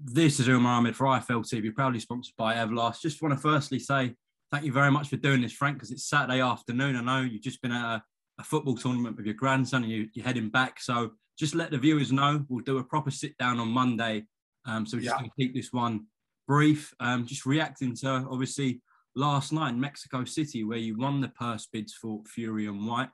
This is Umar Ahmed for IFL TV, proudly sponsored by Everlast. Just want to firstly say thank you very much for doing this, Frank, because it's Saturday afternoon. I know you've just been at a football tournament with your grandson and you're heading back. So just let the viewers know. We'll do a proper sit down on Monday. So we're just going to keep this one brief. Just reacting to, obviously, last night in Mexico City, where you won the purse bids for Fury and Whyte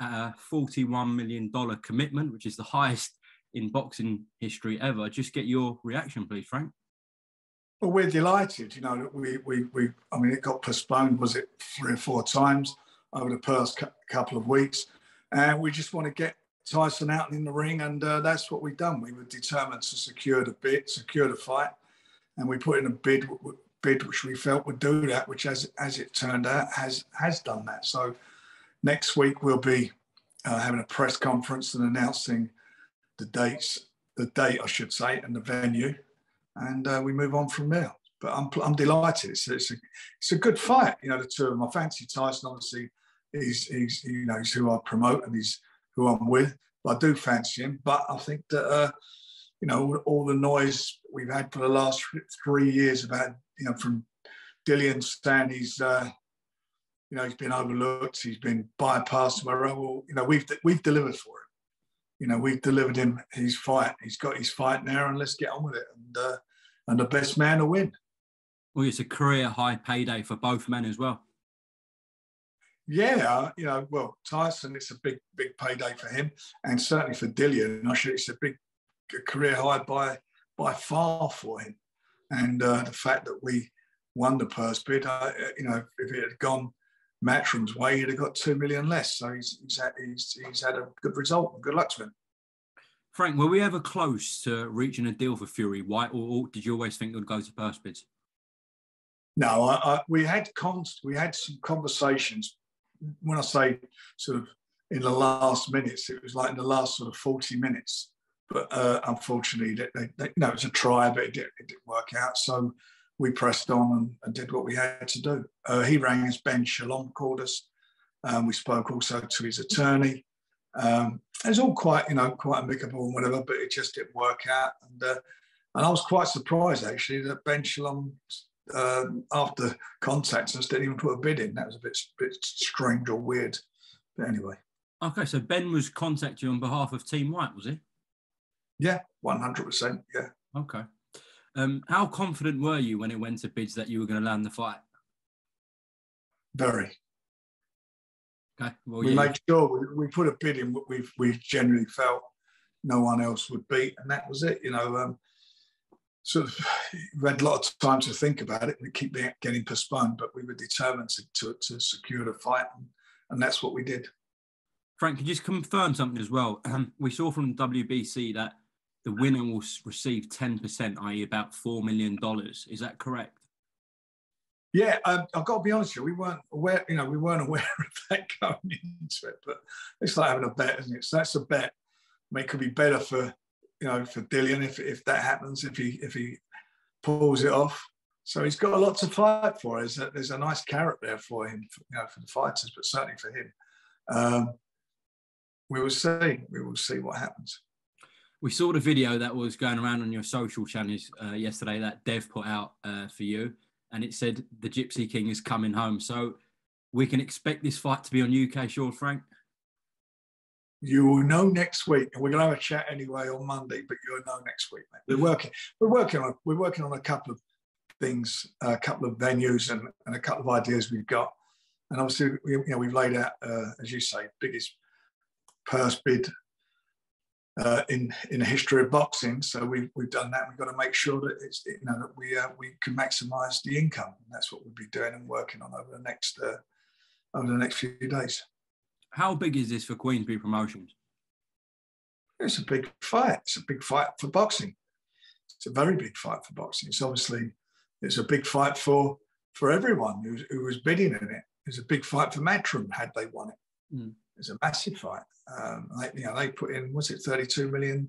at a $41 million commitment, which is the highest in boxing history ever. Just get your reaction, please, Frank. Well, we're delighted. You know, I mean, it got postponed, was it 3 or 4 times over the past couple of weeks. And we just want to get Tyson out in the ring. And that's what we've done. We were determined to secure the fight. And we put in a bid which we felt would do that, which as it turned out has done that. So next week we'll be having a press conference and announcing the date, I should say, and the venue, and we move on from there. But I'm delighted. It's a good fight. You know, the two of them. I fancy Tyson. Obviously, he's who I promote and he's who I'm with. But I do fancy him. But I think that all the noise we've had for the last 3 years about from Dillian saying he's been overlooked, he's been bypassed. Well, we've delivered for him. We've delivered him his fight. He's got his fight now, and let's get on with it. And the best man will win. Well, it's a career high payday for both men as well. Yeah, well, Tyson, it's a big payday for him, and certainly for Dillian. It's a big career high by far for him. And the fact that we won the purse bid, if it had gone Matchroom's way, he'd have got 2 million less. So he's had a good result. Good luck to him. Frank, were we ever close to reaching a deal for Fury Whyte, or did you always think it would go to purse bids? No, we had some conversations. When I say sort of in the last minutes, it was like in the last sort of 40 minutes. But unfortunately, it was a try, but it didn't work out. So we pressed on and did what we had to do. He rang us, Ben Shalom called us. We spoke also to his attorney. It was all quite amicable and whatever, but it just didn't work out. And I was quite surprised, actually, that Ben Shalom, after contacting us, didn't even put a bid in. That was a bit strange or weird. But anyway. Okay, so Ben was contacting you on behalf of Team Whyte, was he? Yeah, 100%, yeah. Okay. How confident were you when it went to bids that you were going to land the fight? Very. Okay. Well, we made sure we put a bid in what we generally felt no one else would beat, and that was it. Sort of, we had a lot of time to think about it. We keep getting postponed, but we were determined to secure the fight, and that's what we did. Frank, could you just confirm something as well? We saw from WBC that the winner will receive 10%, i.e. about $4 million. Is that correct? Yeah, I've got to be honest with you, we weren't aware of that going into it, but it's like having a bet, isn't it? So that's a bet. I mean, it could be better for Dillian if that happens, if he pulls it off. So he's got a lot to fight for. There's a nice carrot there for him, for the fighters, but certainly for him. We will see. We will see what happens. We saw the video that was going around on your social channels yesterday that Dev put out for you, and it said the Gypsy King is coming home. So we can expect this fight to be on UK shore, Frank? You will know next week, and we're going to have a chat anyway on Monday. But you'll know next week, mate. We're working on a couple of things, a couple of venues, and a couple of ideas we've got. And obviously, we've laid out, as you say, biggest purse bid in the history of boxing. So we've done that. We've got to make sure that it's that we can maximise the income. And that's what we'll be doing and working on over the next few days. How big is this for Queensberry Promotions? It's a big fight. It's a big fight for boxing. It's a very big fight for boxing. It's a big fight for everyone who was bidding in it. It's a big fight for Matchroom had they won it. Mm. It's a massive fight. They put in, was it $32 million?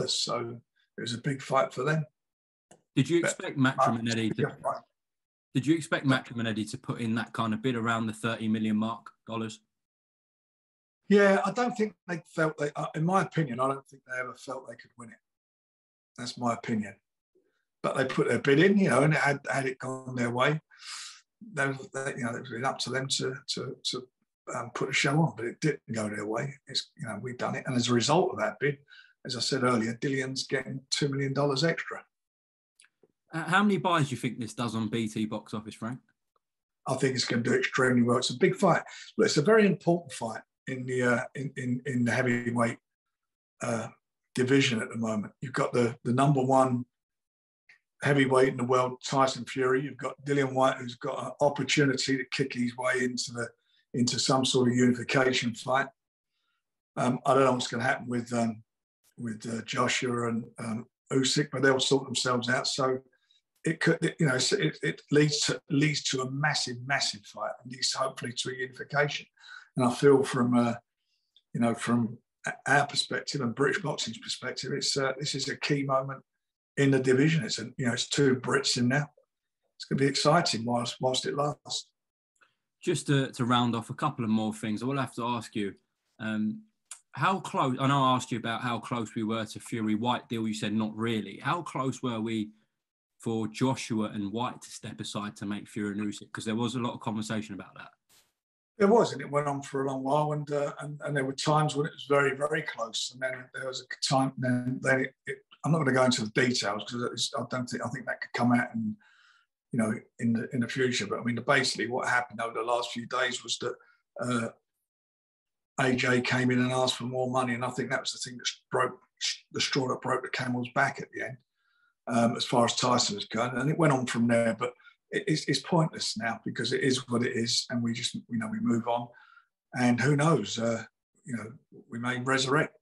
So it was a big fight for them. Did you expect Matchroom and Eddie to? Did you expect Matchroom and Eddie to put in that kind of bid around the $30 million mark? Yeah, I don't think they felt in my opinion, I don't think they ever felt they could win it. That's my opinion. but they put their bid in, you know, and had it gone their way, it was been up to them to put a show on, but it didn't go their way. It's, you know, we've done it, and as a result of that bid, as I said earlier, Dillion's getting $2 million extra. How many buys do you think this does on BT box office, Frank? I think it's going to do extremely well. It's a big fight. Look, it's a very important fight in the heavyweight division at the moment. You've got the number one heavyweight in the world, Tyson Fury. You've got Dillian Whyte, who's got an opportunity to kick his way into some sort of unification fight. I don't know what's going to happen with Joshua and Usyk, but they'll sort themselves out. So it could, you know, it leads to a massive fight, and leads hopefully to a unification. And I feel from our perspective and British boxing's perspective, this is a key moment in the division. It's two Brits in there. It's going to be exciting whilst it lasts. Just to round off a couple of more things, I will have to ask you, how close, I know I asked you about how close we were to Fury-Whyte deal. You said not really. How close were we for Joshua and Whyte to step aside to make Fury and Usyk? Because there was a lot of conversation about that. There was, and it went on for a long while, and there were times when it was very, very close, and then there was a time. Then I'm not going to go into the details because I think that could come out and, you know, in the future. But I mean, basically, what happened over the last few days was that AJ came in and asked for more money, and I think that was the thing that broke the straw that broke the camel's back at the end, as far as Tyson was concerned, and it went on from there. But it's pointless now because it is what it is, and we we move on, and who knows, we may resurrect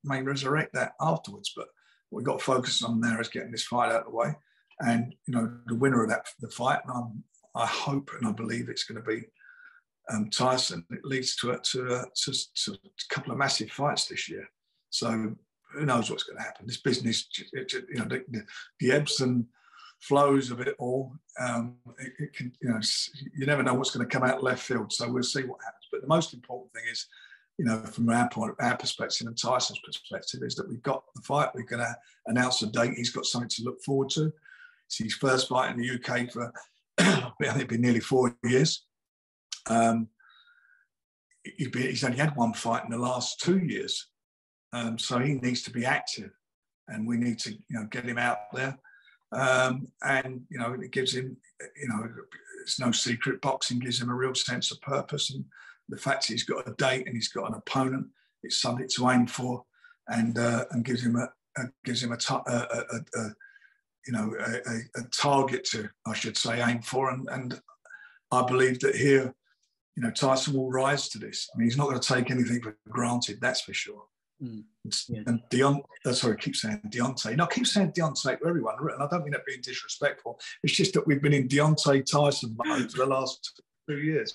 that afterwards. But what we've got to focus on now is getting this fight out of the way, and the winner of the fight. And I hope and I believe it's going to be Tyson. It leads to a couple of massive fights this year. So who knows what's going to happen? This business, the ebbs and flows of it all. It can, you never know what's going to come out left field. So we'll see what happens. But the most important thing is, from our perspective and Tyson's perspective, is that we've got the fight. We're going to announce a date. He's got something to look forward to. It's his first fight in the UK for I think it's been nearly 4 years. He's only had one fight in the last 2 years, so he needs to be active, and we need to get him out there. And it gives him, it's no secret, boxing gives him a real sense of purpose, and the fact that he's got a date and he's got an opponent, it's something to aim for, and gives him a target to, I should say, aim for, and I believe that here, Tyson will rise to this. I mean, he's not going to take anything for granted, that's for sure. Yeah. And I keep saying Deontay. No, I keep saying Deontay to everyone, and I don't mean that being disrespectful. It's just that we've been in Deontay Tyson mode for the last 2 years.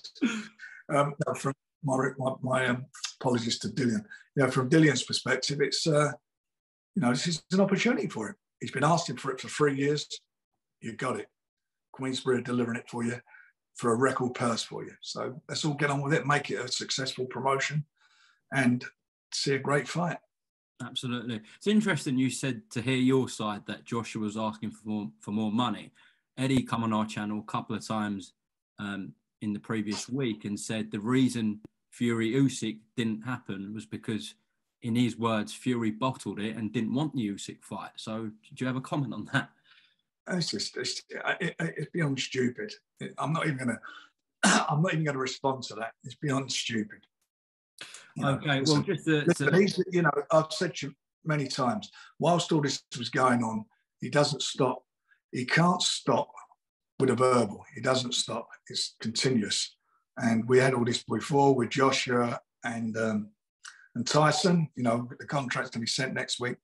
From my apologies to Dillian. From Dillian's perspective, it's this is an opportunity for him. He's been asking for it for 3 years. You got it. Queensbury are delivering it for you for a record purse for you. So let's all get on with it, make it a successful promotion, and see a great fight. Absolutely. It's interesting you said to hear your side that Joshua was asking for more money. Eddie come on our channel a couple of times in the previous week and said the reason Fury Usyk didn't happen was because, in his words, Fury bottled it and didn't want the Usyk fight. So do you have a comment on that? It's beyond stupid. I'm not even going to respond to that. It's beyond stupid. Okay, well, I've said to you many times, whilst all this was going on, he doesn't stop. He can't stop with a verbal. He doesn't stop. It's continuous. And we had all this before with Joshua and Tyson. The contract's going to be sent next week.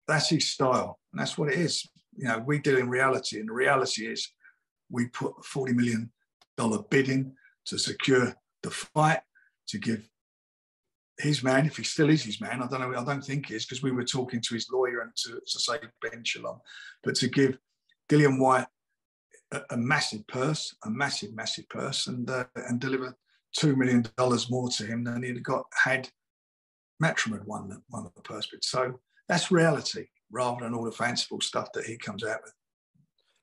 That's his style, and that's what it is. We do in reality, and the reality is we put a $40 million bid in to secure the fight, to give his man, if he still is his man, I don't know, I don't think he is, because we were talking to his lawyer and to say Ben Shalom, but to give Dillian Whyte a massive purse, and deliver $2 million more to him than he'd had Matchroom had won the purse bid. So that's reality, rather than all the fanciful stuff that he comes out with.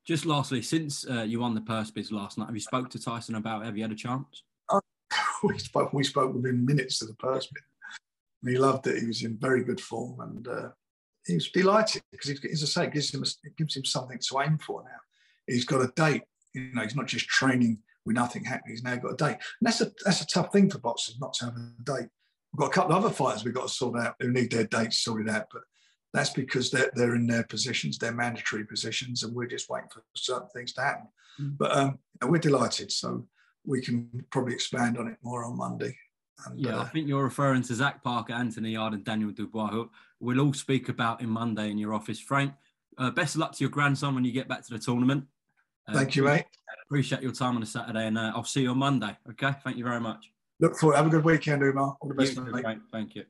Just lastly, since you won the purse bids last night, have you spoke to Tyson about it? Have you had a chance? We spoke within minutes of the purse bid. He loved it. He was in very good form, and he was delighted because, as I say, it gives him something to aim for now. He's got a date. You know, he's not just training with nothing happening. He's now got a date, and that's a tough thing for boxers not to have a date. We've got a couple of other fighters we've got to sort out who need their dates sorted out, but that's because they're in their positions, their mandatory positions, and we're just waiting for certain things to happen. But we're delighted, so we can probably expand on it more on Monday. And, I think you're referring to Zach Parker, Anthony Yard, and Daniel Dubois, who we'll all speak about in Monday in your office. Frank, best of luck to your grandson when you get back to the tournament. Thank you, mate. Appreciate your time on a Saturday, and I'll see you on Monday. Okay, thank you very much. Look forward. Have a good weekend, Umar. All the best, mate. Thank you.